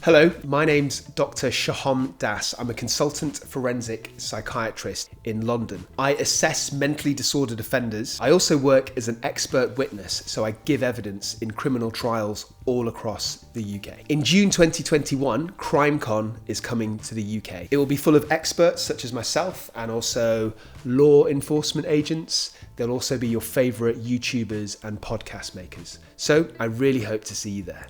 Hello, my name's Dr. Sohom Das. I'm a consultant forensic psychiatrist in London. I assess mentally disordered offenders. I also work as an expert witness, so I give evidence in criminal trials all across the UK. In June 2021, CrimeCon is coming to the UK. It will be full of experts such as myself and also law enforcement agents. There'll also be your favourite YouTubers and podcast makers. So I really hope to see you there.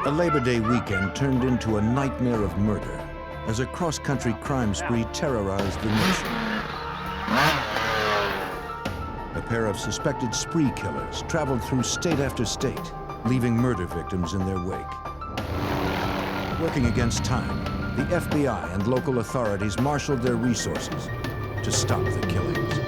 A Labor Day weekend turned into a nightmare of murder as a cross-country crime spree terrorized the nation. A pair of suspected spree killers traveled through state after state, leaving murder victims in their wake. Working against time, the FBI and local authorities marshaled their resources to stop the killings.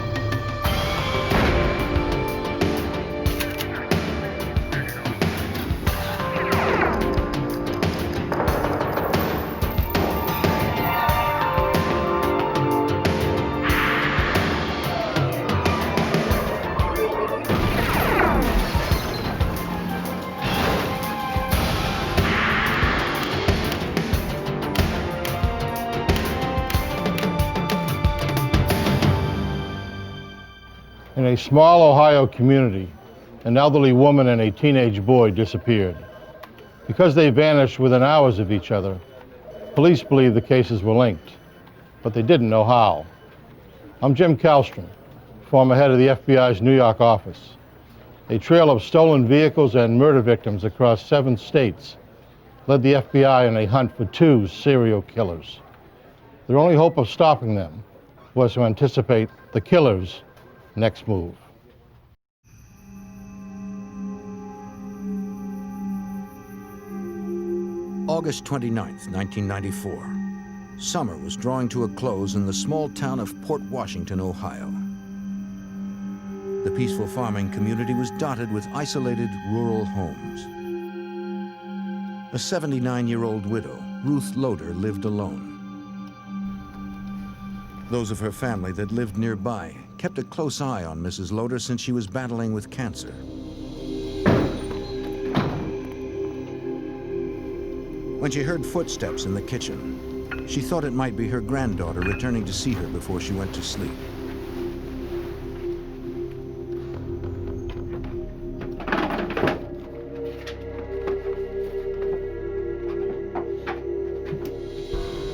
In a small Ohio community, an elderly woman and a teenage boy disappeared. Because they vanished within hours of each other, police believe the cases were linked, but they didn't know how. I'm Jim Kallstrom, former head of the FBI's New York office. A trail of stolen vehicles and murder victims across 7 states led the FBI on a hunt for 2 serial killers. Their only hope of stopping them was to anticipate the killers' next move. August 29th, 1994. Summer was drawing to a close in the small town of Port Washington, Ohio. The peaceful farming community was dotted with isolated rural homes. A 79-year-old widow, Ruth Loader, lived alone. Those of her family that lived nearby kept a close eye on Mrs. Loader since she was battling with cancer. When she heard footsteps in the kitchen, she thought it might be her granddaughter returning to see her before she went to sleep.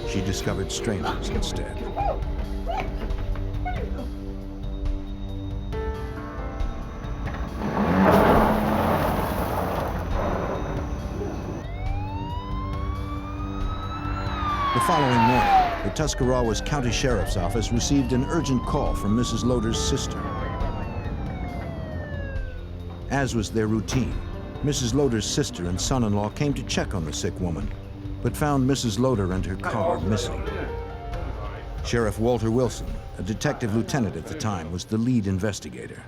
She discovered strangers instead. The following morning, the Tuscarawas County Sheriff's Office received an urgent call from Mrs. Loader's sister. As was their routine, Mrs. Loader's sister and son-in-law came to check on the sick woman, but found Mrs. Loader and her car missing. Sheriff Walter Wilson, a detective lieutenant at the time, was the lead investigator.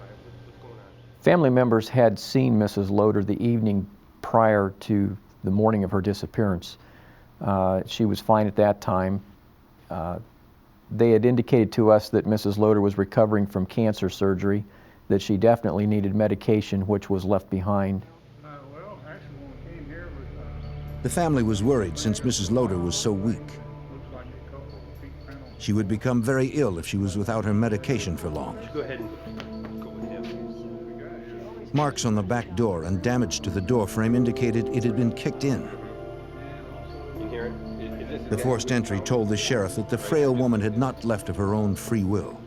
Family members had seen Mrs. Loader the evening prior to the morning of her disappearance. She was fine at that time. They had indicated to us that Mrs. Loader was recovering from cancer surgery, that she definitely needed medication, which was left behind. The family was worried since Mrs. Loader was so weak. She would become very ill if she was without her medication for long. Go ahead and go with him. Marks on the back door and damage to the door frame indicated it had been kicked in. The forced entry told the sheriff that the frail woman had not left of her own free will.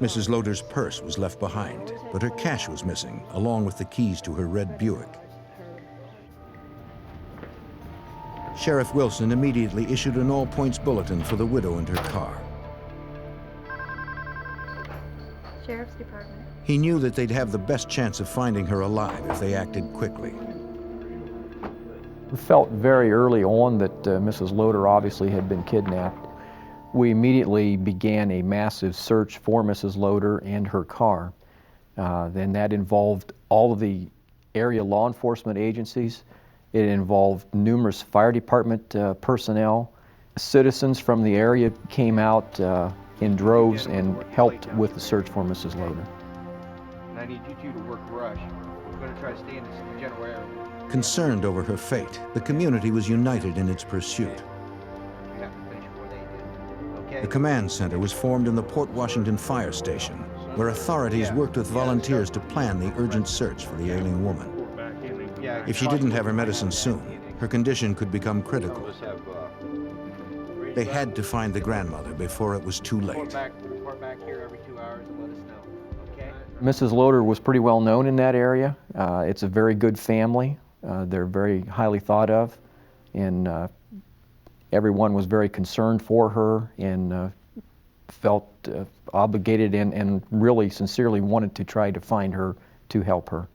Mrs. Loader's purse was left behind, but her cash was missing, along with the keys to her red Buick. Sheriff Wilson immediately issued an all-points bulletin for the widow and her car. Sheriff's Department. He knew that they'd have the best chance of finding her alive if they acted quickly. We felt very early on that Mrs. Loader obviously had been kidnapped. We immediately began a massive search for Mrs. Loader and her car. Then that involved all of the area law enforcement agencies, It involved numerous fire department personnel. Citizens from the area came out in droves and helped with the search for Mrs. Loader. I need you two to work rush. We're going to try to stay in this general area. Concerned over her fate, the community was united in its pursuit. You have to finish before they do. Okay? The command center was formed in the Port Washington Fire Station, where authorities worked with volunteers to plan the urgent search for the ailing woman. If she didn't have her medicine soon, her condition could become critical. They had to find the grandmother before it was too late. Report back here every 2 hours and let us know. Okay? Mrs. Loader was pretty well known in that area. It's a very good family. They're very highly thought of, and everyone was very concerned for her and felt obligated and really sincerely wanted to try to find her to help her.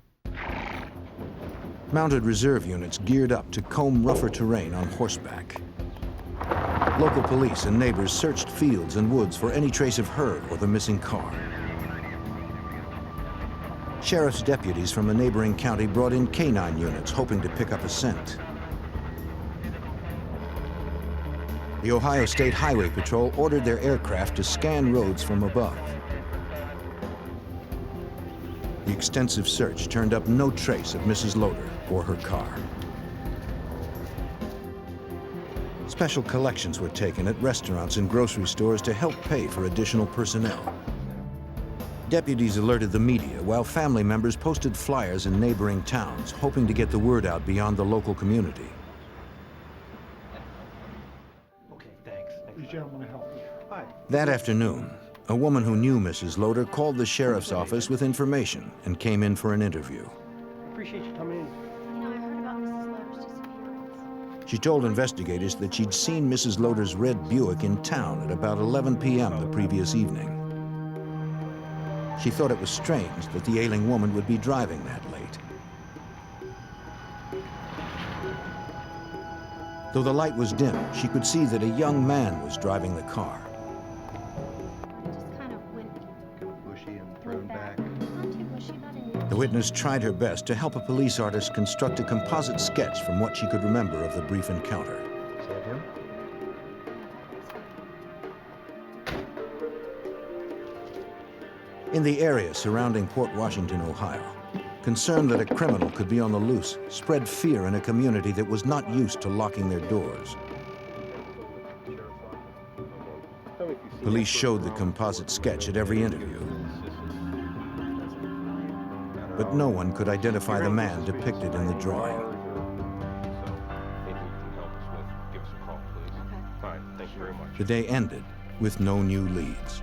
Mounted reserve units geared up to comb rougher terrain on horseback. Local police and neighbors searched fields and woods for any trace of her or the missing car. Sheriff's deputies from a neighboring county brought in canine units hoping to pick up a scent. The Ohio State Highway Patrol ordered their aircraft to scan roads from above. The extensive search turned up no trace of Mrs. Loader or her car. Special collections were taken at restaurants and grocery stores to help pay for additional personnel. Deputies alerted the media while family members posted flyers in neighboring towns, hoping to get the word out beyond the local community. Okay, thanks. These gentlemen will help you. Hi. That afternoon, a woman who knew Mrs. Loader called the sheriff's office with information and came in for an interview. Appreciate you coming in. You know, I heard about Mrs. Loader's disappearance. She told investigators that she'd seen Mrs. Loader's red Buick in town at about 11 p.m. the previous evening. She thought it was strange that the ailing woman would be driving that late. Though the light was dim, she could see that a young man was driving the car. Just kind of went Bushy and thrown back. Not too bushy, not in The witness tried her best to help a police artist construct a composite sketch from what she could remember of the brief encounter. Is that him? In the area surrounding Port Washington, Ohio, concern that a criminal could be on the loose spread fear in a community that was not used to locking their doors. Police showed the composite sketch at every interview, but no one could identify the man depicted in the drawing. The day ended with no new leads.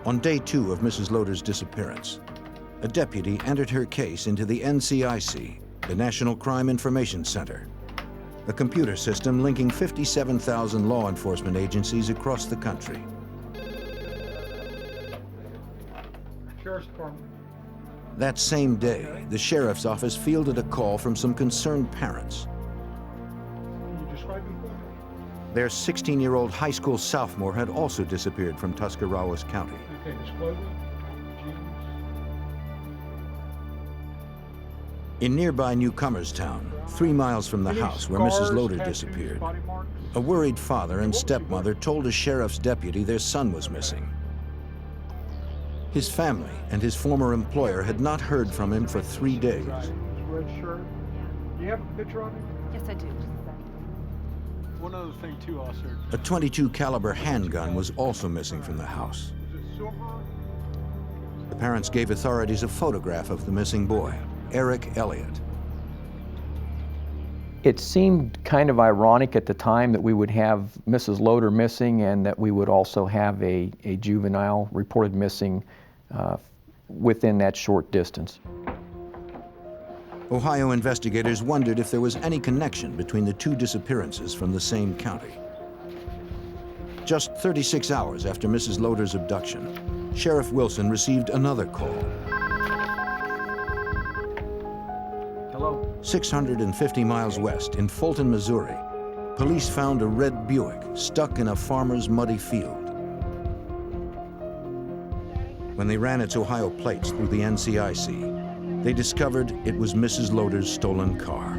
On day 2 of Mrs. Loader's disappearance, a deputy entered her case into the NCIC, the National Crime Information Center, a computer system linking 57,000 law enforcement agencies across the country. Sheriff's Department. That same day, the sheriff's office fielded a call from some concerned parents. Can you describe him for me? Their 16-year-old high school sophomore had also disappeared from Tuscarawas County. Okay, his clothing, jeans. In nearby Newcomerstown, 3 miles from the Any house where Mrs. scars, Loader tattoos, disappeared, body marks? a worried father and stepmother told a sheriff's deputy their son was missing. His family and his former employer had not heard from him for 3 days. His red shirt. Do you have a picture of him? Yes, I do. One other thing too, officer. A .22 caliber handgun was also missing from the house. Is it silver? The parents gave authorities a photograph of the missing boy, Eric Elliott. It seemed kind of ironic at the time that we would have Mrs. Loader missing and that we would also have a juvenile reported missing within that short distance. Ohio investigators wondered if there was any connection between the 2 disappearances from the same county. Just 36 hours after Mrs. Loader's abduction, Sheriff Wilson received another call. Hello? 650 miles west in Fulton, Missouri, police found a red Buick stuck in a farmer's muddy field. When they ran its Ohio plates through the NCIC, They discovered it was Mrs. Loader's stolen car.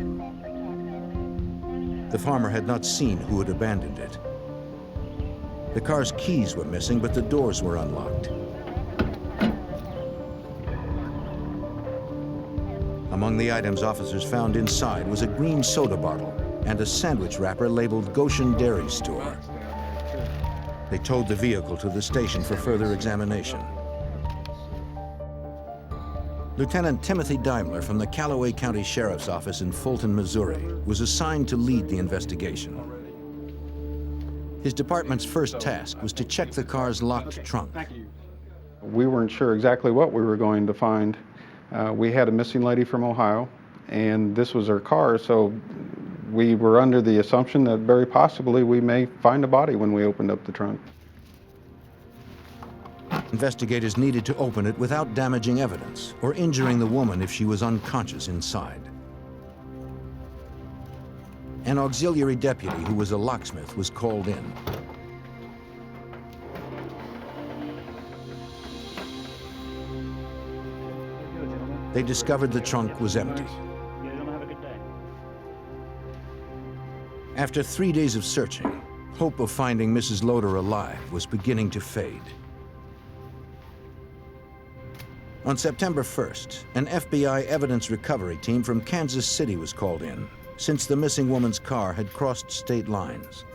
The farmer had not seen who had abandoned it. The car's keys were missing, but the doors were unlocked. Among the items officers found inside was a green soda bottle and a sandwich wrapper labeled Goshen Dairy Store. They towed the vehicle to the station for further examination. Lieutenant Timothy Daimler from the Callaway County Sheriff's Office in Fulton, Missouri, was assigned to lead the investigation. His department's first task was to check the car's locked trunk. We weren't sure exactly what we were going to find. We had a missing lady from Ohio, and this was her car, so we were under the assumption that very possibly we may find a body when we opened up the trunk. Investigators needed to open it without damaging evidence or injuring the woman if she was unconscious inside. An auxiliary deputy who was a locksmith was called in. They discovered the trunk was empty. After 3 days of searching, hope of finding Mrs. Loader alive was beginning to fade. On September 1st, an FBI evidence recovery team from Kansas City was called in, since the missing woman's car had crossed state lines.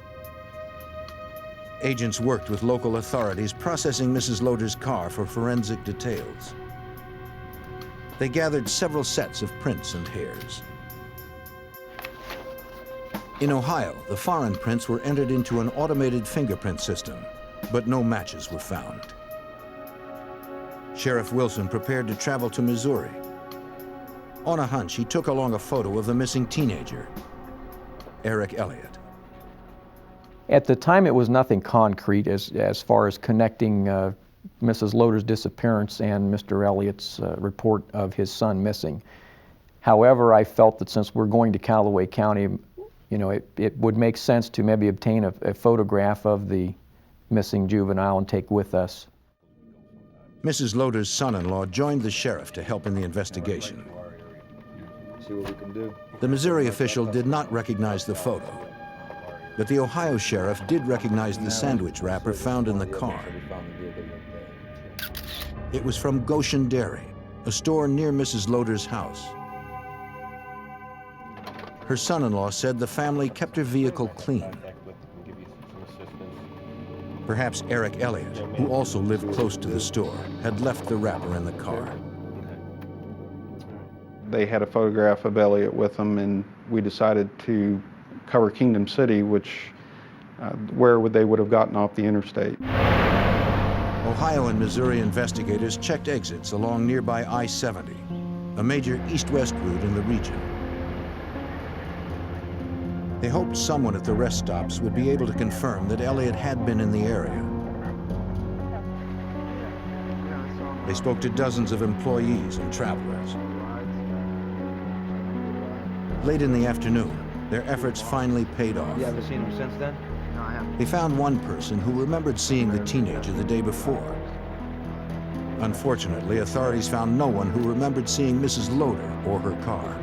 Agents worked with local authorities processing Mrs. Loader's car for forensic details. They gathered several sets of prints and hairs. In Ohio, the foreign prints were entered into an automated fingerprint system, but no matches were found. Sheriff Wilson prepared to travel to Missouri. On a hunch, he took along a photo of the missing teenager, Eric Elliott. At the time, it was nothing concrete as far as connecting Mrs. Loader's disappearance and Mr. Elliott's report of his son missing. However, I felt that since we're going to Callaway County, you know, it would make sense to maybe obtain a photograph of the missing juvenile and take with us. Mrs. Loader's son-in-law joined the sheriff to help in the investigation. See what we can do. The Missouri official did not recognize the photo, but the Ohio sheriff did recognize the sandwich wrapper found in the car. It was from Goshen Dairy, a store near Mrs. Loader's house. Her son-in-law said the family kept her vehicle clean. Perhaps Eric Elliott, who also lived close to the store, had left the wrapper in the car. They had a photograph of Elliott with them, and we decided to cover Kingdom City, where they would have gotten off the interstate. Ohio and Missouri investigators checked exits along nearby I-70, a major east-west route in the region. They hoped someone at the rest stops would be able to confirm that Elliott had been in the area. They spoke to dozens of employees and travelers. Late in the afternoon, their efforts finally paid off. You haven't seen him since then? No, I haven't. They found one person who remembered seeing the teenager the day before. Unfortunately, authorities found no one who remembered seeing Mrs. Loader or her car.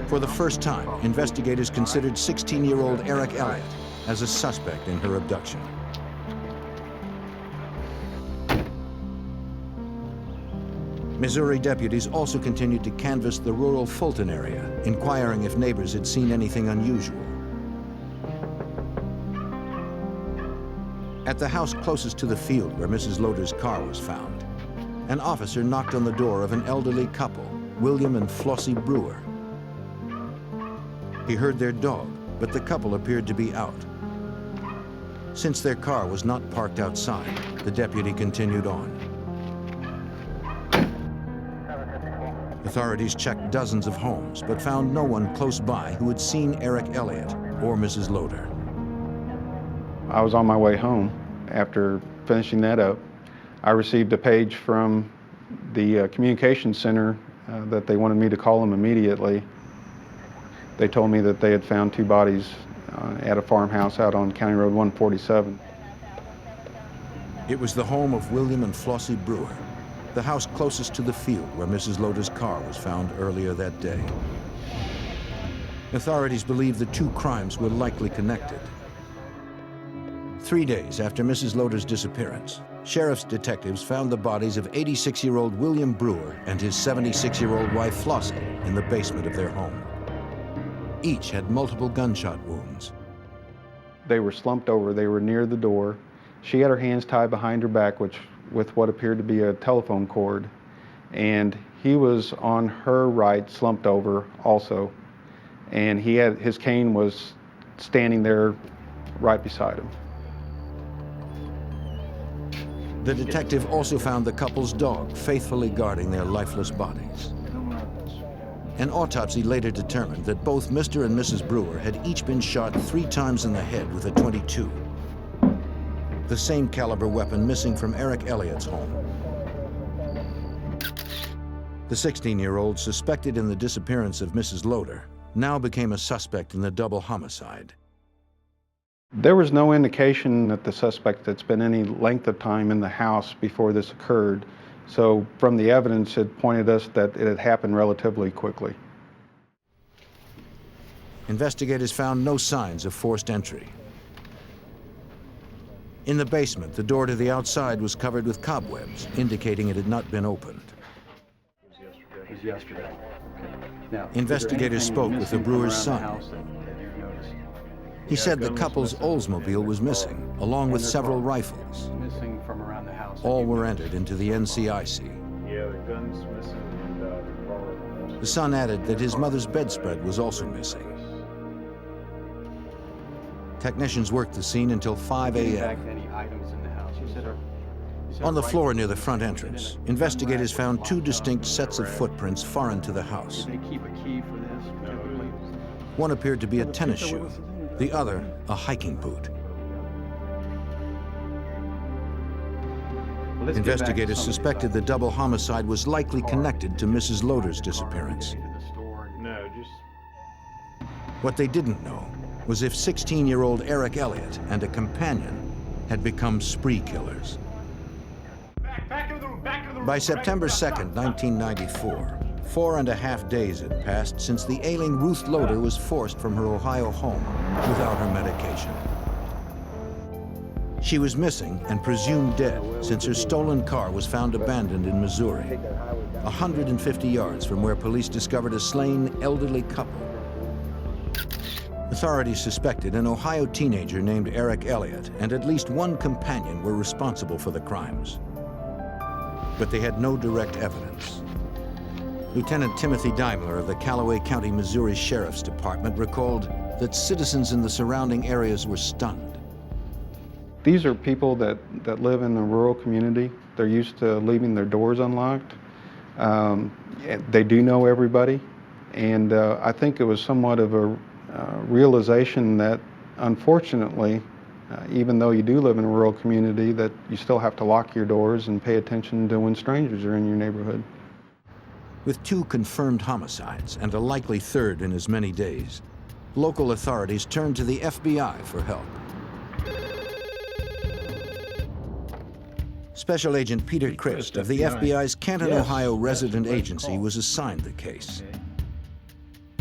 For the first time, investigators considered 16-year-old Eric Elliott as a suspect in her abduction. Missouri deputies also continued to canvass the rural Fulton area, inquiring if neighbors had seen anything unusual. At the house closest to the field where Mrs. Loader's car was found, an officer knocked on the door of an elderly couple, William and Flossie Brewer. He heard their dog, but the couple appeared to be out. Since their car was not parked outside, the deputy continued on. Authorities checked dozens of homes, but found no one close by who had seen Eric Elliott or Mrs. Loader. I was on my way home. After finishing that up, I received a page from the communications center that they wanted me to call them immediately. They told me that they had found two bodies at a farmhouse out on County Road 147. It was the home of William and Flossie Brewer. the house closest to the field where Mrs. Loder's car was found earlier that day. Authorities believe the two crimes were likely connected. 3 days after Mrs. Loder's disappearance, sheriff's detectives found the bodies of 86-year-old William Brewer and his 76-year-old wife Flossie in the basement of their home. Each had multiple gunshot wounds. They were slumped over. They were near the door. She had her hands tied behind her back, with what appeared to be a telephone cord, and he was on her right, slumped over also, and his cane was standing there right beside him. The detective also found the couple's dog faithfully guarding their lifeless bodies. An autopsy later determined that both Mr. and Mrs. Brewer had each been shot 3 times in the head with a .22, the same caliber weapon missing from Eric Elliott's home. The 16-year-old suspected in the disappearance of Mrs. Loder now became a suspect in the double homicide. There was no indication that the suspect had spent any length of time in the house before this occurred, so from the evidence it pointed us that it had happened relatively quickly. Investigators found no signs of forced entry. In the basement, the door to the outside was covered with cobwebs, indicating it had not been opened. It was yesterday. Now, Investigators spoke with the Brewer's son. He said the couple's Oldsmobile was missing, along with several rifles. Missing from around the house. All were entered into the NCIC. Yeah, the gun's missing and the car. The son added that his mother's bedspread was also missing. Technicians worked the scene until 5 a.m. Any items in the house? On the floor near the front entrance, investigators found 2 distinct sets of footprints foreign to the house. Did they keep a key for this? Typically? One appeared to be a tennis shoe, the other a hiking boot. Investigators suspected the double homicide was likely connected to Mrs. Loder's disappearance. No, just... What they didn't know was if 16-year-old Eric Elliott and a companion had become spree killers. By September 2nd, 1994, 4.5 days had passed since the ailing Ruth Loder was forced from her Ohio home without her medication. She was missing and presumed dead since her stolen car was found abandoned in Missouri, 150 yards from where police discovered a slain elderly couple. Authorities suspected an Ohio teenager named Eric Elliott and at least one companion were responsible for the crimes. But they had no direct evidence. Lieutenant Timothy Daimler of the Callaway County, Missouri Sheriff's Department recalled that citizens in the surrounding areas were stunned. These are people that live in the rural community. They're used to leaving their doors unlocked. They do know everybody, and I think it was somewhat of a realization that, unfortunately, even though you do live in a rural community, that you still have to lock your doors and pay attention to when strangers are in your neighborhood. With 2 confirmed homicides and a likely third in as many days, local authorities turned to the FBI for help. Special Agent Peter Christ of the FBI's Canton, Ohio resident agency was assigned the case.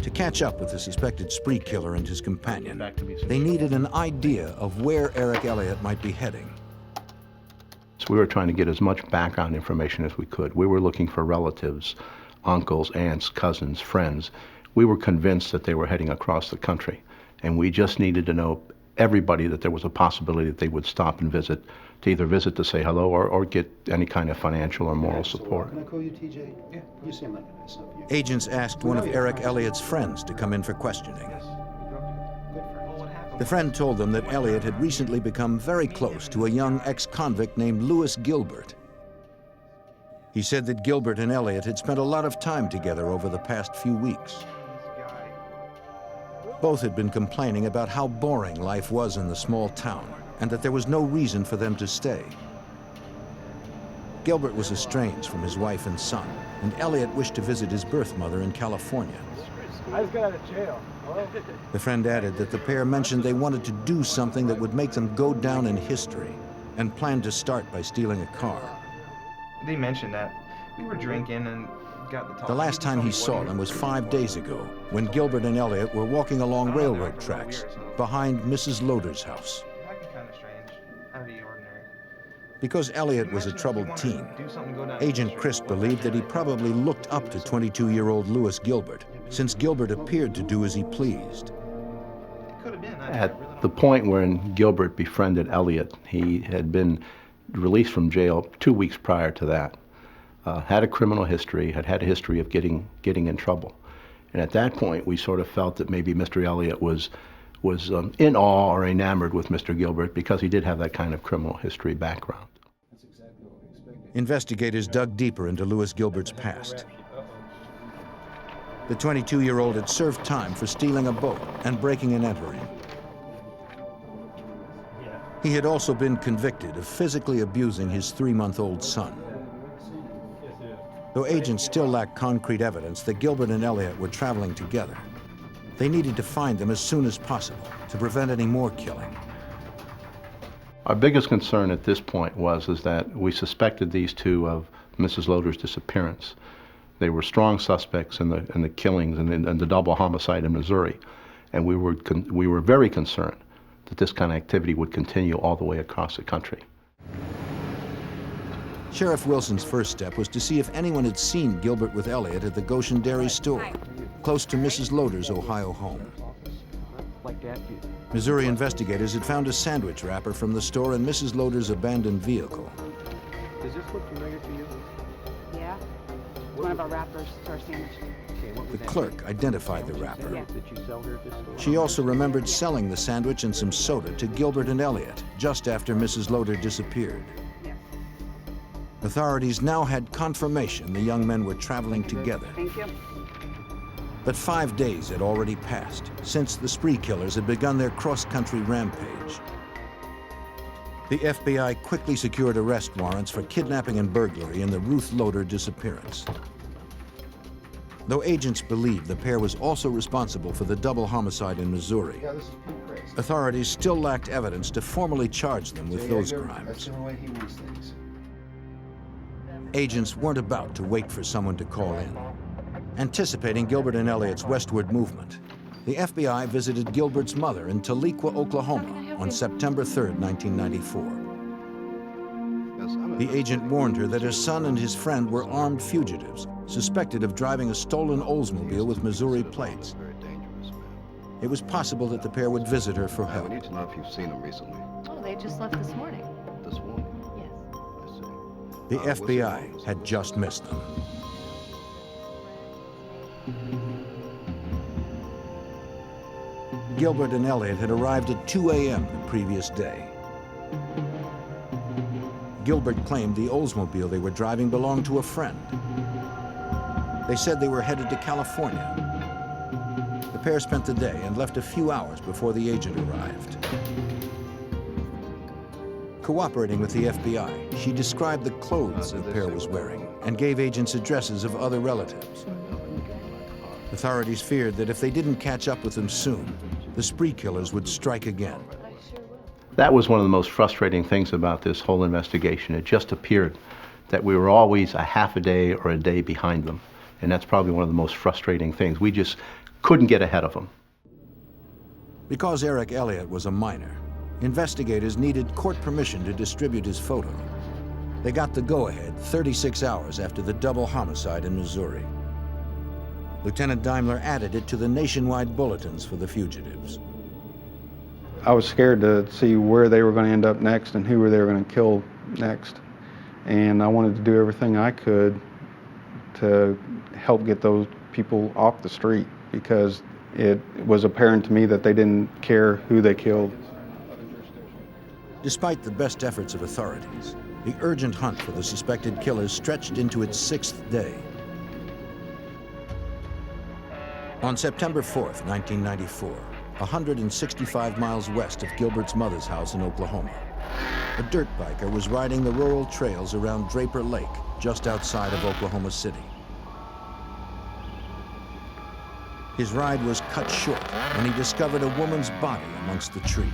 To catch up with the suspected spree killer and his companion, they needed an idea of where Eric Elliott might be heading. So we were trying to get as much background information as we could. We were looking for relatives, uncles, aunts, cousins, friends. We were convinced that they were heading across the country, and we just needed to know everybody that there was a possibility that they would stop and visit, to either visit to say hello or get any kind of financial or moral support. Can I call you TJ? Yeah. You seem like a nice enough you. Agents asked one of Eric Elliott's friends to come in for questioning. The friend told them that Elliott had recently become very close to a young ex-convict named Lewis Gilbert. He said that Gilbert and Elliott had spent a lot of time together over the past few weeks. Both had been complaining about how boring life was in the small town and that there was no reason for them to stay. Gilbert was estranged from his wife and son, and Elliott wished to visit his birth mother in California. I just got out of jail. Hello? The friend added that the pair mentioned they wanted to do something that would make them go down in history and planned to start by stealing a car. They mentioned that we were drinking and got the talk. The last time he saw them was 5 days ago, when Gilbert and Elliot were walking along railroad tracks behind Mrs. Loader's house. Acting kind of strange, out of the ordinary. Because Elliot was a troubled teen, Agent Christ believed that he probably looked up to 22-year-old Louis Gilbert, since Gilbert appeared to do as he pleased. At the point when Gilbert befriended Elliot, he had been released from jail 2 weeks prior to that. Had a criminal history, had a history of getting in trouble. And at that point, we sort of felt that maybe Mr. Elliot was in awe or enamored with Mr. Gilbert because he did have that kind of criminal history background. Investigators dug deeper into Louis Gilbert's past. The 22-year-old had served time for stealing a boat and breaking and entering. He had also been convicted of physically abusing his 3-month-old son. Though agents still lacked concrete evidence that Gilbert and Elliot were traveling together, they needed to find them as soon as possible to prevent any more killing. Our biggest concern at this point is that we suspected these two of Mrs. Loader's disappearance. They were strong suspects in the killings and the double homicide in Missouri, and we were very concerned that this kind of activity would continue all the way across the country. Sheriff Wilson's first step was to see if anyone had seen Gilbert with Elliot at the Goshen Dairy store, close to Mrs. Loader's Ohio home. Missouri investigators had found a sandwich wrapper from the store in Mrs. Loader's abandoned vehicle. Does this look familiar to you? Yeah. One of our wrappers to our sandwich. The clerk identified the wrapper. Did you sell her at this store? She also remembered selling the sandwich and some soda to Gilbert and Elliot just after Mrs. Loader disappeared. Authorities now had confirmation the young men were traveling together. Thank you. But 5 days had already passed since the spree killers had begun their cross-country rampage. The FBI quickly secured arrest warrants for kidnapping and burglary in the Ruth Loader disappearance. Though agents believed the pair was also responsible for the double homicide in Missouri, authorities still lacked evidence to formally charge them with those crimes. Agents weren't about to wait for someone to call in. Anticipating Gilbert and Elliot's westward movement, the FBI visited Gilbert's mother in Tahlequah, Oklahoma on September 3, 1994. The agent warned her that her son and his friend were armed fugitives, suspected of driving a stolen Oldsmobile with Missouri plates. It was possible that the pair would visit her for help. I need to know if you've seen them recently. Oh, they just left this morning. This morning? Yes. I see. The FBI had just missed them. Gilbert and Elliot had arrived at 2 a.m. the previous day. Gilbert claimed the Oldsmobile they were driving belonged to a friend. They said they were headed to California. The pair spent the day and left a few hours before the agent arrived. Cooperating with the FBI, she described the clothes the pair was wearing and gave agents addresses of other relatives. Authorities feared that if they didn't catch up with them soon, the spree killers would strike again. That was one of the most frustrating things about this whole investigation. It just appeared that we were always a half a day or a day behind them. And that's probably one of the most frustrating things. We just couldn't get ahead of them. Because Eric Elliott was a minor, investigators needed court permission to distribute his photo. They got the go-ahead 36 hours after the double homicide in Missouri. Lieutenant Daimler added it to the nationwide bulletins for the fugitives. I was scared to see where they were going to end up next and who they were going to kill next. And I wanted to do everything I could to help get those people off the street, because it was apparent to me that they didn't care who they killed. Despite the best efforts of authorities, the urgent hunt for the suspected killers stretched into its 6th day. On September 4th, 1994, 165 miles west of Gilbert's mother's house in Oklahoma, a dirt biker was riding the rural trails around Draper Lake, just outside of Oklahoma City. His ride was cut short when he discovered a woman's body amongst the trees.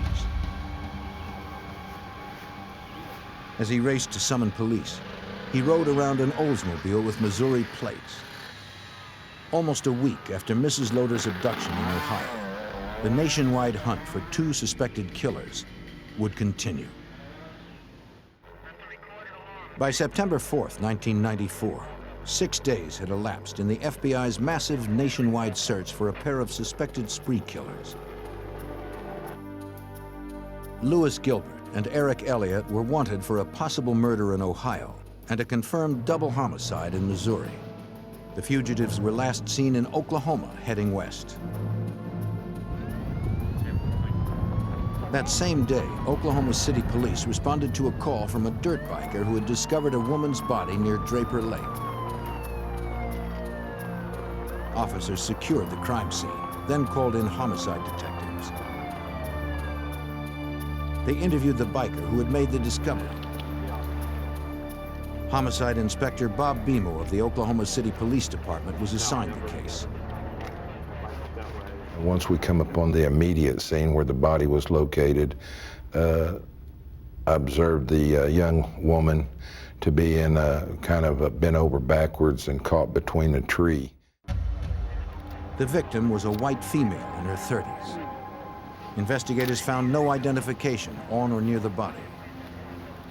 As he raced to summon police, He rode around an Oldsmobile with Missouri plates. Almost a week after Mrs. Loader's abduction in Ohio, the nationwide hunt for 2 suspected killers would continue. By September 4th, 1994, 6 days had elapsed in the FBI's massive nationwide search for a pair of suspected spree killers. Lewis Gilbert and Eric Elliott were wanted for a possible murder in Ohio and a confirmed double homicide in Missouri. The fugitives were last seen in Oklahoma, heading west. That same day, Oklahoma City police responded to a call from a dirt biker who had discovered a woman's body near Draper Lake. Officers secured the crime scene, then called in homicide detectives. They interviewed the biker who had made the discovery. Homicide Inspector Bob Bemo of the Oklahoma City Police Department was assigned the case. Once we come upon the immediate scene where the body was located, I observed the young woman to be in a kind of a bent over backwards and caught between a tree. The victim was a white female in her 30s. Investigators found no identification on or near the body.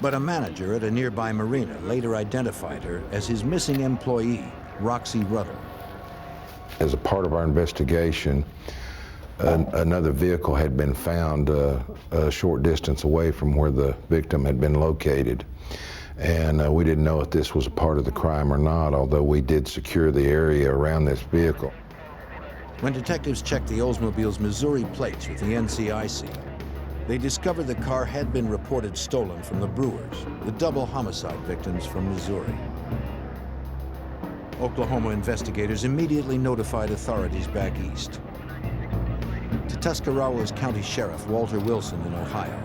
But a manager at a nearby marina later identified her as his missing employee, Roxy Ruddle. As a part of our investigation, another vehicle had been found a short distance away from where the victim had been located. And we didn't know if this was a part of the crime or not, although we did secure the area around this vehicle. When detectives checked the Oldsmobile's Missouri plates with the NCIC, they discovered the car had been reported stolen from the Brewers, the double homicide victims from Missouri. Oklahoma investigators immediately notified authorities back east. To Tuscarawas County Sheriff Walter Wilson in Ohio,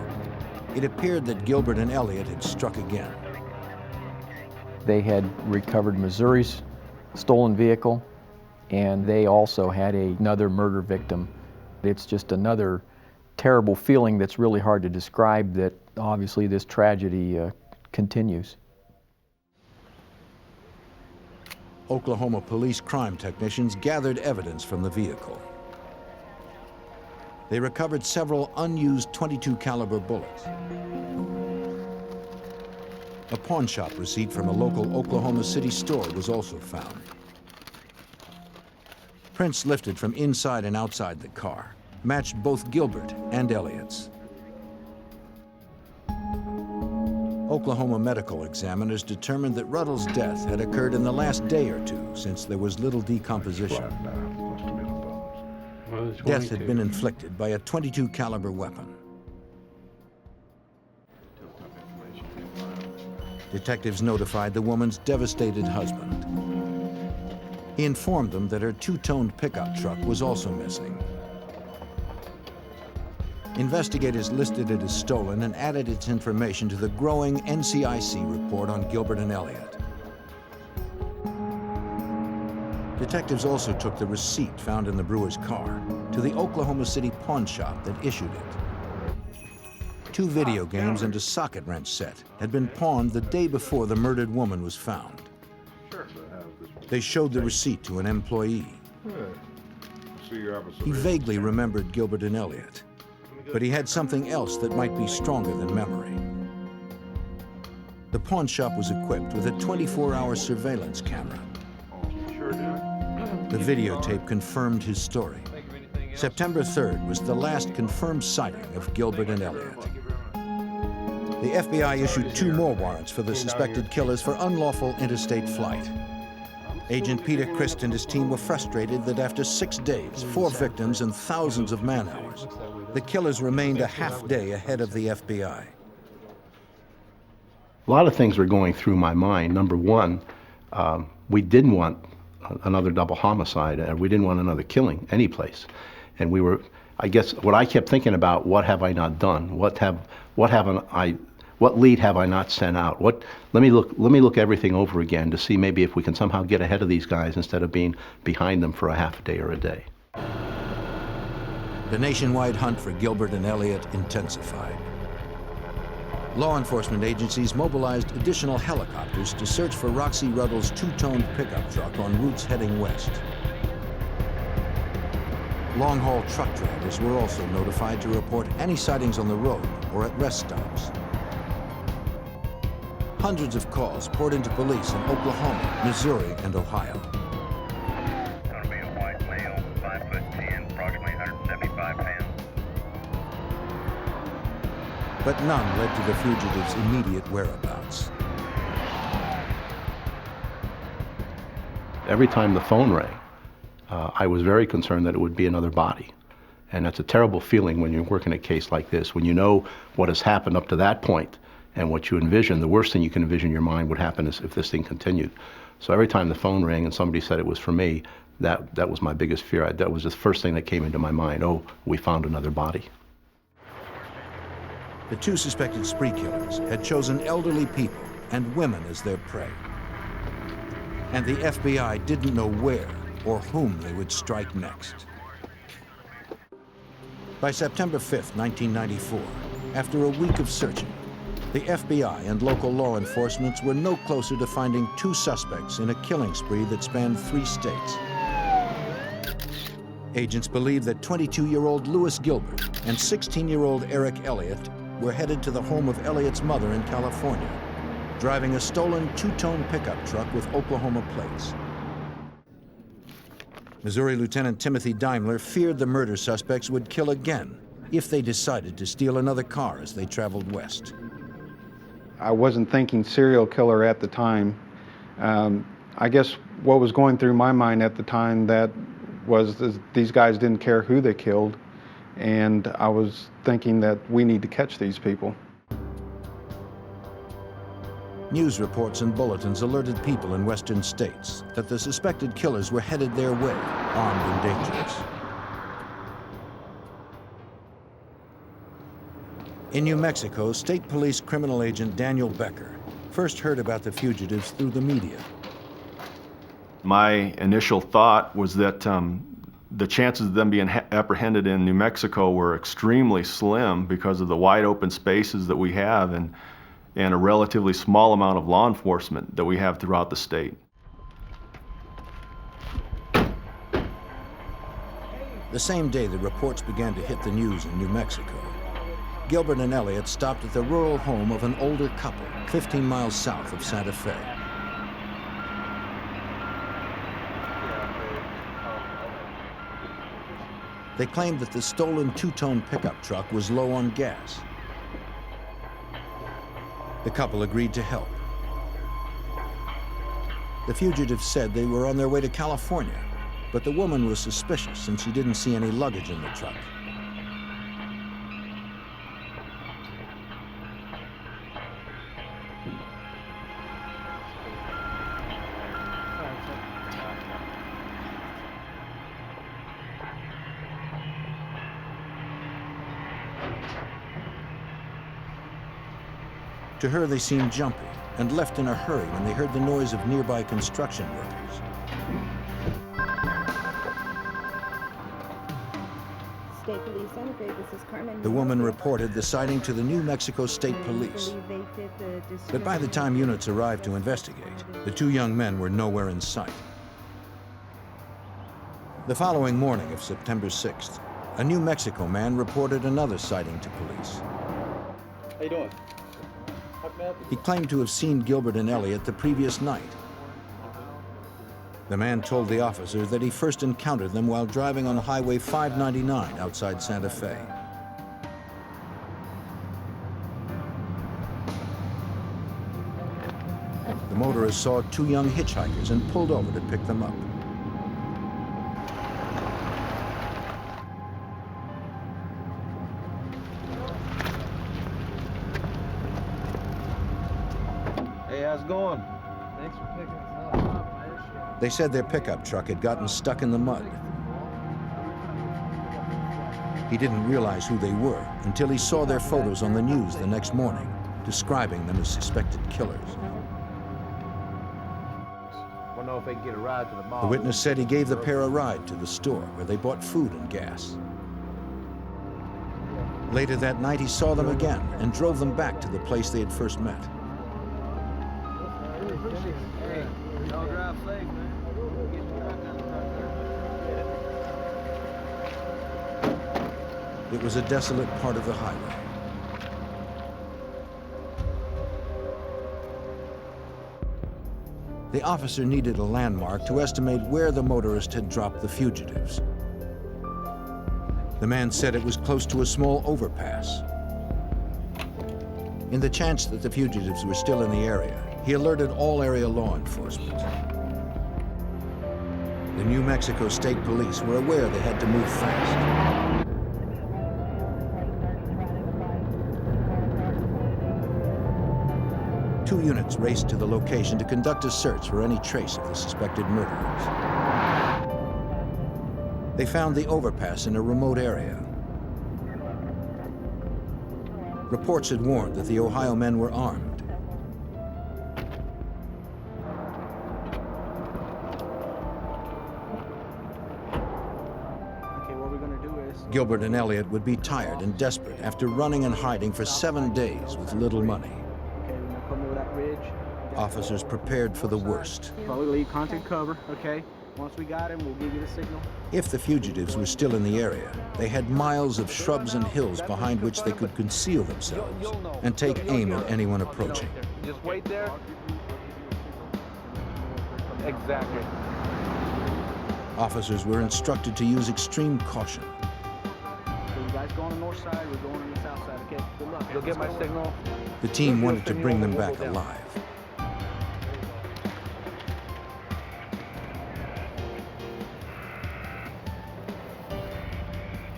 it appeared that Gilbert and Elliott had struck again. They had recovered Missouri's stolen vehicle, and they also had another murder victim. It's just another terrible feeling that's really hard to describe, that obviously this tragedy continues. Oklahoma police crime technicians gathered evidence from the vehicle. They recovered several unused .22 caliber bullets. A pawn shop receipt from a local Oklahoma City store was also found. Prints lifted from inside and outside the car matched both Gilbert and Elliott's. Oklahoma medical examiners determined that Ruddle's death had occurred in the last day or two, since there was little decomposition. Death had been inflicted by a .22 caliber weapon. Detectives notified the woman's devastated husband. He informed them that her two-toned pickup truck was also missing. Investigators listed it as stolen and added its information to the growing NCIC report on Gilbert and Elliott. Detectives also took the receipt found in the Brewer's car to the Oklahoma City pawn shop that issued it. 2 video games and a socket wrench set had been pawned the day before the murdered woman was found. They showed the receipt to an employee. He vaguely remembered Gilbert and Elliott, but he had something else that might be stronger than memory. The pawn shop was equipped with a 24-hour surveillance camera. The videotape confirmed his story. September 3rd was the last confirmed sighting of Gilbert and Elliott. The FBI issued 2 more warrants for the suspected killers for unlawful interstate flight. Agent Peter Christ and his team were frustrated that after 6 days, 4 victims, and thousands of man-hours, the killers remained a half day ahead of the FBI. A lot of things were going through my mind. Number one, we didn't want another double homicide, and we didn't want another killing anyplace. And we were, I guess, what I kept thinking about, what have I not done? What lead have I not sent out? Let me look everything over again to see maybe if we can somehow get ahead of these guys instead of being behind them for a half a day or a day. The nationwide hunt for Gilbert and Elliott intensified. Law enforcement agencies mobilized additional helicopters to search for Roxy Ruddle's two-toned pickup truck on routes heading west. Long-haul truck drivers were also notified to report any sightings on the road or at rest stops. Hundreds of calls poured into police in Oklahoma, Missouri, and Ohio. Going to be a white male, 5'10", approximately 175 pounds. But none led to the fugitives' immediate whereabouts. Every time the phone rang, I was very concerned that it would be another body. And that's a terrible feeling when you're working a case like this, when you know what has happened up to that point and what you envision. The worst thing you can envision in your mind would happen is if this thing continued. So every time the phone rang and somebody said it was for me, that was my biggest fear. That was the first thing that came into my mind. Oh, we found another body. The two suspected spree killers had chosen elderly people and women as their prey. And the FBI didn't know where or whom they would strike next. By September 5th, 1994, after a week of searching, the FBI and local law enforcement were no closer to finding two suspects in a killing spree that spanned 3 states. Agents believe that 22-year-old Lewis Gilbert and 16-year-old Eric Elliott were headed to the home of Elliott's mother in California, driving a stolen two-tone pickup truck with Oklahoma plates. Missouri Lieutenant Timothy Daimler feared the murder suspects would kill again if they decided to steal another car as they traveled west. I wasn't thinking serial killer at the time. I guess what was going through my mind at the time that was these guys didn't care who they killed, and I was thinking that we need to catch these people. News reports and bulletins alerted people in western states that the suspected killers were headed their way, armed and dangerous. In New Mexico, State Police criminal agent Daniel Becker first heard about the fugitives through the media. My initial thought was that the chances of them being apprehended in New Mexico were extremely slim because of the wide open spaces that we have and a relatively small amount of law enforcement that we have throughout the state. The same day the reports began to hit the news in New Mexico, Gilbert and Elliott stopped at the rural home of an older couple 15 miles south of Santa Fe. They claimed that the stolen two-tone pickup truck was low on gas. The couple agreed to help. The fugitives said they were on their way to California, but the woman was suspicious since she didn't see any luggage in the truck. To her, they seemed jumpy and left in a hurry when they heard the noise of nearby construction workers. State Police Center, this is Carmen. The woman reported the sighting to the New Mexico State Police. But by the time units arrived to investigate, the two young men were nowhere in sight. The following morning of September 6th, a New Mexico man reported another sighting to police. How you doing? He claimed to have seen Gilbert and Elliott the previous night. The man told the officer that he first encountered them while driving on Highway 599 outside Santa Fe. The motorist saw two young hitchhikers and pulled over to pick them up. Hey, how's it going? Thanks for picking us up. They said their pickup truck had gotten stuck in the mud. He didn't realize who they were until he saw their photos on the news the next morning, describing them as suspected killers. Wanna know if they can get a ride to the mall. The witness said he gave the pair a ride to the store where they bought food and gas. Later that night, he saw them again and drove them back to the place they had first met. Hey, y'all drive safe, man. It was a desolate part of the highway. The officer needed a landmark to estimate where the motorist had dropped the fugitives. The man said it was close to a small overpass. In the chance that the fugitives were still in the area, he alerted all area law enforcement. The New Mexico State Police were aware they had to move fast. Two units raced to the location to conduct a search for any trace of the suspected murderers. They found the overpass in a remote area. Reports had warned that the Ohio men were armed. Okay, what we're gonna do is... Gilbert and Elliott would be tired and desperate after running and hiding for 7 days with little money. Okay, we're gonna come over that ridge. Officers prepared for the worst. Probably leave contact cover, okay? Once we got him, we'll give you the signal. If the fugitives were still in the area, they had miles of shrubs and hills behind which they could conceal themselves and take aim at anyone approaching. Just wait there. Exactly. Officers were instructed to use extreme caution. So you guys go on the north side, we're going on the south side, okay? Good luck. You'll get my signal. The team wanted to bring them back alive.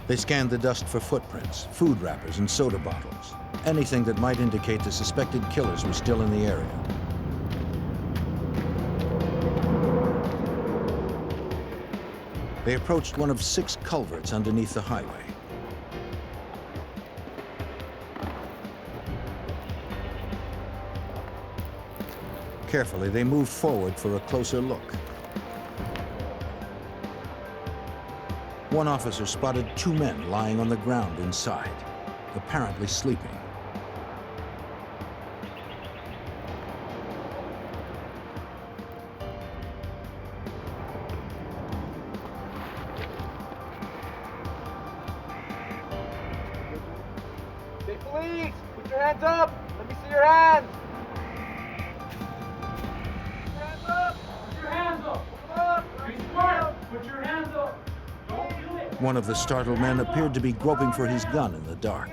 They scanned the dust for footprints, food wrappers, and soda bottles. Anything that might indicate the suspected killers were still in the area. They approached one of 6 culverts underneath the highway. Carefully, they moved forward for a closer look. One officer spotted 2 men lying on the ground inside, apparently sleeping. Hey, police! Put your hands up! Let me see your hands! Hands up! Put your hands up! Be smart! Put your hands up! One of the startled men appeared to be groping for his gun in the dark.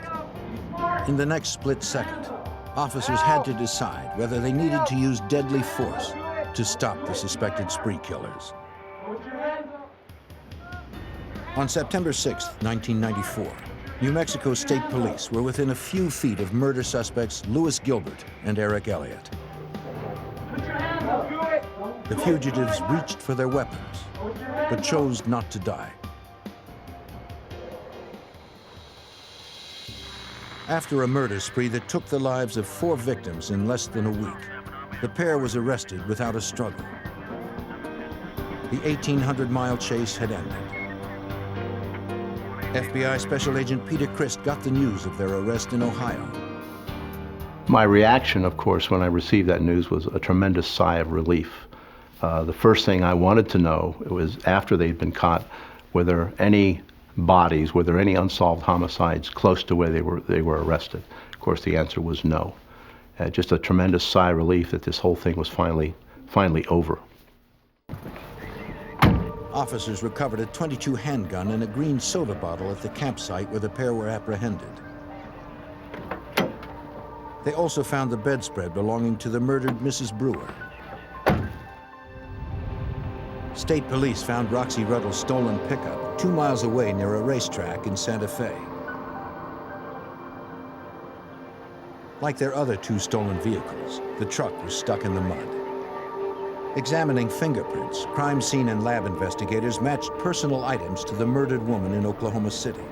In the next split second, officers had to decide whether they needed to use deadly force to stop the suspected spree killers. On September 6, 1994, New Mexico State Police were within a few feet of murder suspects Louis Gilbert and Eric Elliott. The fugitives reached for their weapons, but chose not to die. After a murder spree that took the lives of 4 victims in less than a week, the pair was arrested without a struggle. The 1,800-mile chase had ended. FBI Special Agent Peter Christ got the news of their arrest in Ohio. My reaction, of course, when I received that news was a tremendous sigh of relief. The first thing I wanted to know was, after they'd been caught, were there any bodies, were there any unsolved homicides close to where they were arrested? Of course, the answer was no. Just a tremendous sigh of relief that this whole thing was finally over. Officers recovered a .22 handgun and a green soda bottle at the campsite where the pair were apprehended. They also found the bedspread belonging to the murdered Mrs. Brewer. State police found Roxy Ruddle's stolen pickup 2 miles away near a racetrack in Santa Fe. Like their other 2 stolen vehicles, the truck was stuck in the mud. Examining fingerprints, crime scene and lab investigators matched personal items to the murdered woman in Oklahoma City.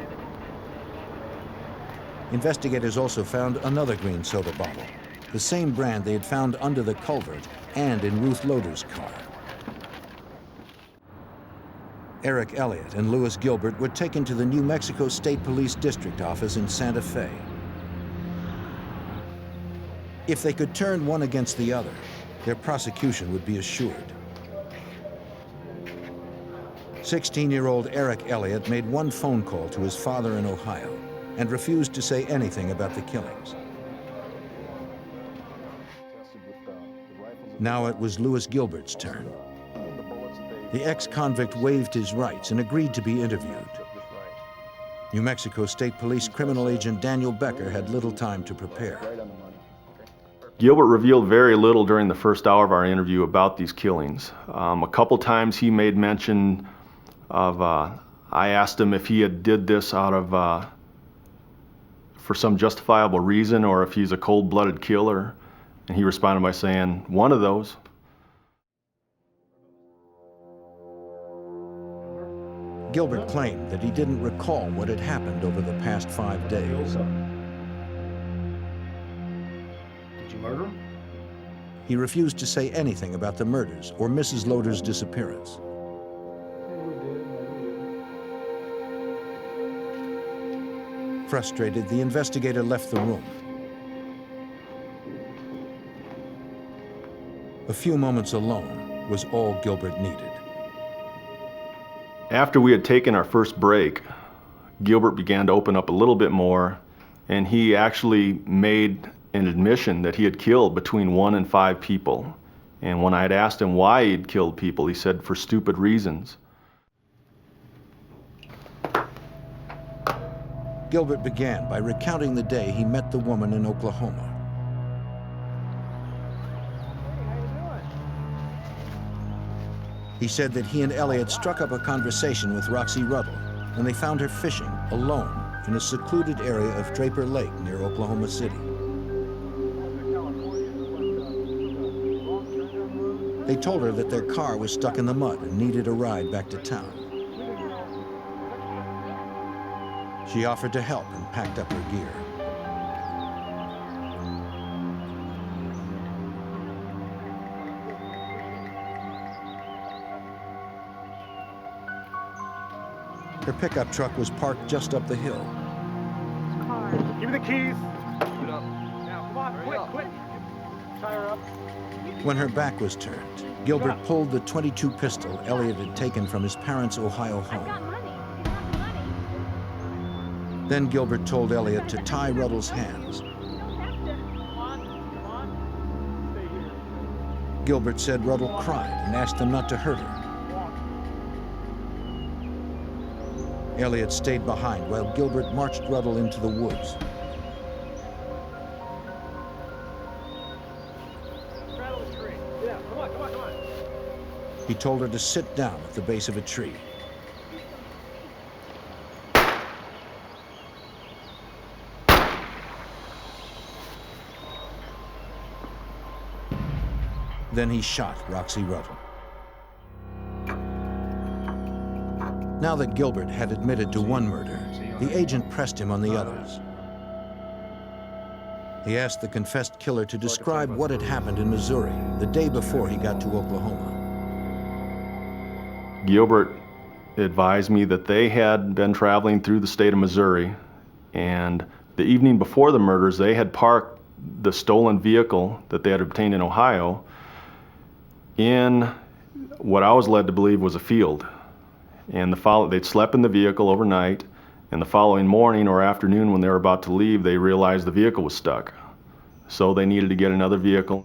Investigators also found another green soda bottle, the same brand they had found under the culvert and in Ruth Loder's car. Eric Elliott and Louis Gilbert were taken to the New Mexico State Police District Office in Santa Fe. If they could turn one against the other, their prosecution would be assured. 16-year-old Eric Elliott made one phone call to his father in Ohio and refused to say anything about the killings. Now it was Louis Gilbert's turn. The ex-convict waived his rights and agreed to be interviewed. New Mexico State Police criminal agent Daniel Becker had little time to prepare. Gilbert revealed very little during the first hour of our interview about these killings. A couple times he made mention of, I asked him if he had did this out of, for some justifiable reason, or if he's a cold-blooded killer. And he responded by saying, one of those. Gilbert claimed that he didn't recall what had happened over the past 5 days. Did you murder him? He refused to say anything about the murders or Mrs. Loader's disappearance. Frustrated, the investigator left the room. A few moments alone was all Gilbert needed. After we had taken our first break, Gilbert began to open up a little bit more, and he actually made an admission that he had killed between 1 and 5 people. And when I had asked him why he'd killed people, he said for stupid reasons. Gilbert began by recounting the day he met the woman in Oklahoma. He said that he and Elliott struck up a conversation with Roxy Ruddle, and they found her fishing, alone, in a secluded area of Draper Lake near Oklahoma City. They told her that their car was stuck in the mud and needed a ride back to town. She offered to help and packed up her gear. Her pickup truck was parked just up the hill. Give me the keys. Put up. Now, come on, quick. Tie her up. When her back was turned, Gilbert pulled the .22 pistol Elliott had taken from his parents' Ohio home. Then Gilbert told Elliott to tie Ruddle's hands. Gilbert said Ruddle cried and asked them not to hurt her. Elliott stayed behind while Gilbert marched Ruddle into the woods. He told her to sit down at the base of a tree. Then he shot Roxy Ruddle. Now that Gilbert had admitted to one murder, the agent pressed him on the others. He asked the confessed killer to describe what had happened in Missouri the day before he got to Oklahoma. Gilbert advised me that they had been traveling through the state of Missouri, and the evening before the murders, they had parked the stolen vehicle that they had obtained in Ohio in what I was led to believe was a field. And they'd slept in the vehicle overnight, and the following morning or afternoon when they were about to leave, they realized the vehicle was stuck. So they needed to get another vehicle.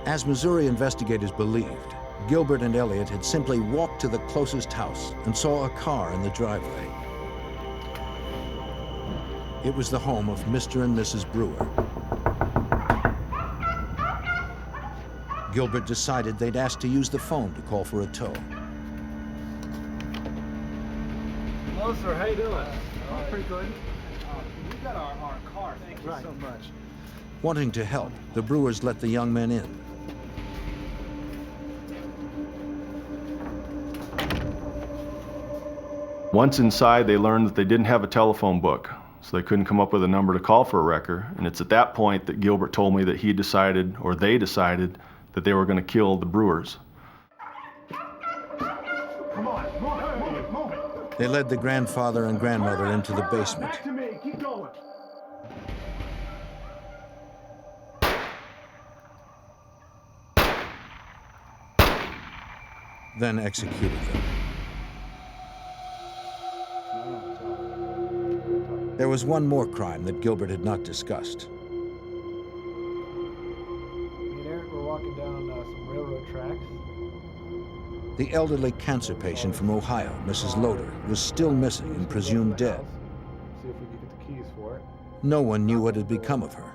As Missouri investigators believed, Gilbert and Elliott had simply walked to the closest house and saw a car in the driveway. It was the home of Mr. and Mrs. Brewer. Gilbert decided they'd ask to use the phone to call for a tow. Hello, sir. How you doing? Oh, pretty good. We got our car. Thank you so much. Wanting to help, the Brewers let the young men in. Once inside, they learned that they didn't have a telephone book, so they couldn't come up with a number to call for a wrecker. And it's at that point that Gilbert told me that he decided, or they decided, that they were going to kill the Brewers. Come on, move it, move it. They led the grandfather and grandmother into the basement. Back to me, keep going. Then executed them. There was one more crime that Gilbert had not discussed. Me and Eric were walking down some railroad tracks. The elderly cancer patient from Ohio, Mrs. Loader, was still missing and presumed dead. See if we could get the keys for it. No one knew what had become of her.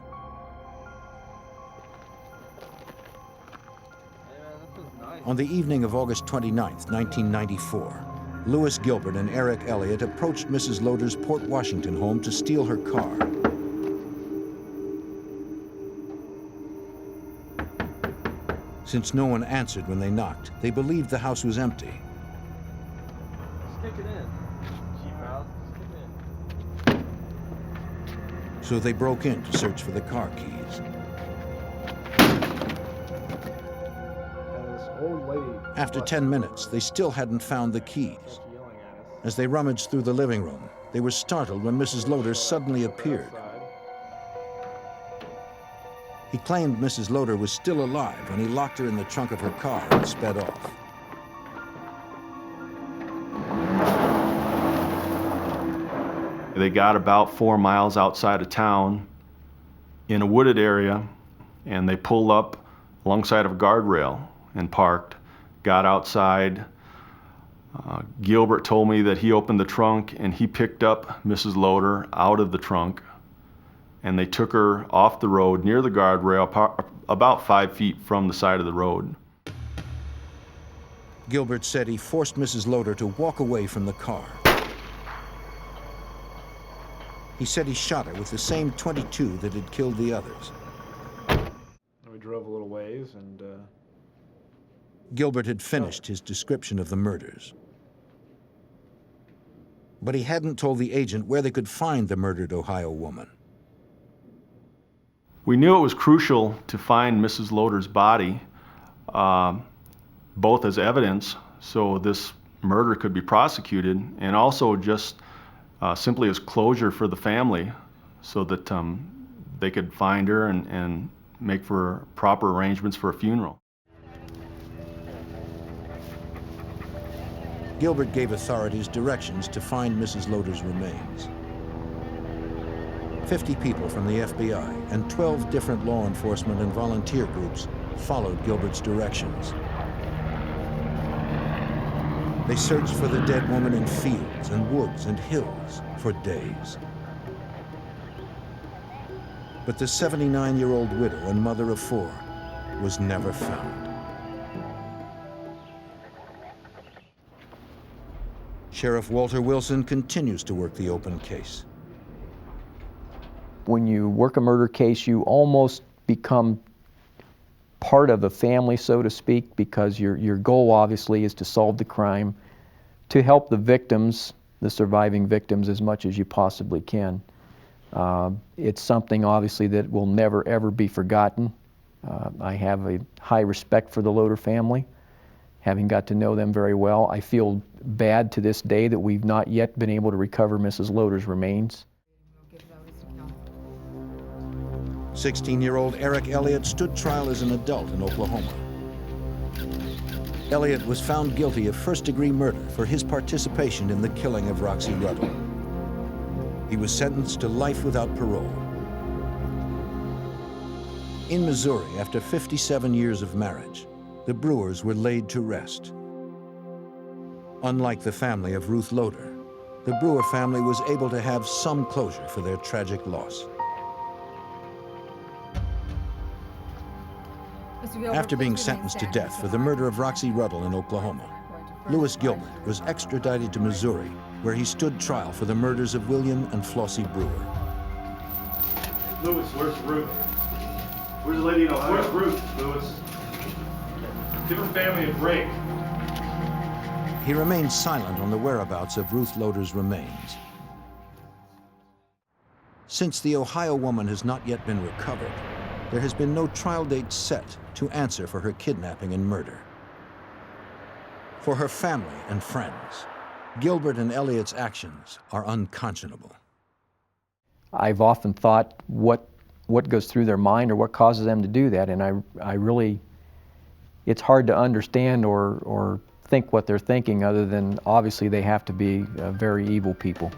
On the evening of August 29th, 1994, Lewis Gilbert and Eric Elliott approached Mrs. Loader's Port Washington home to steal her car. Since no one answered when they knocked, they believed the house was empty. Stick it in. Cheap house, stick it in. So they broke in to search for the car keys. Old lady. After 10 minutes, they still hadn't found the keys. As they rummaged through the living room, they were startled when Mrs. Loader suddenly appeared. He claimed Mrs. Loader was still alive when he locked her in the trunk of her car and sped off. They got about 4 miles outside of town in a wooded area, and they pulled up alongside of a guardrail and parked, got outside. Gilbert told me that he opened the trunk and he picked up Mrs. Loader out of the trunk, and they took her off the road near the guardrail, about 5 feet from the side of the road. Gilbert said he forced Mrs. Loader to walk away from the car. He said he shot her with the same .22 that had killed the others. We drove a little ways and Gilbert had finished his description of the murders. But he hadn't told the agent where they could find the murdered Ohio woman. We knew it was crucial to find Mrs. Loader's body, both as evidence so this murder could be prosecuted, and also just simply as closure for the family so that they could find her and make for proper arrangements for a funeral. Gilbert gave authorities directions to find Mrs. Loader's remains. 50 people from the FBI and 12 different law enforcement and volunteer groups followed Gilbert's directions. They searched for the dead woman in fields and woods and hills for days. But the 79-year-old widow and mother of 4 was never found. Sheriff Walter Wilson continues to work the open case. When you work a murder case, you almost become part of a family, so to speak, because your goal obviously is to solve the crime, to help the victims, the surviving victims, as much as you possibly can. It's something obviously that will never ever be forgotten. I have a high respect for the Loader family, having got to know them very well. I feel bad to this day that we've not yet been able to recover Mrs. Loader's remains. 16-year-old Eric Elliott stood trial as an adult in Oklahoma. Elliott was found guilty of first-degree murder for his participation in the killing of Roxy Ruddle. He was sentenced to life without parole. In Missouri, after 57 years of marriage, the Brewers were laid to rest. Unlike the family of Ruth Loader, the Brewer family was able to have some closure for their tragic loss. After being sentenced to death for the murder of Roxy Ruddle in Oklahoma, Lewis Gilbert was extradited to Missouri, where he stood trial for the murders of William and Flossie Brewer. Lewis, where's Ruth? Where's the lady in Ohio? Where's Ruth, Lewis? Give her family a break. He remained silent on the whereabouts of Ruth Loader's remains. Since the Ohio woman has not yet been recovered, there has been no trial date set to answer for her kidnapping and murder. For her family and friends, Gilbert and Elliot's actions are unconscionable. I've often thought what goes through their mind or what causes them to do that, and I really, it's hard to understand or think what they're thinking, other than obviously they have to be very evil people.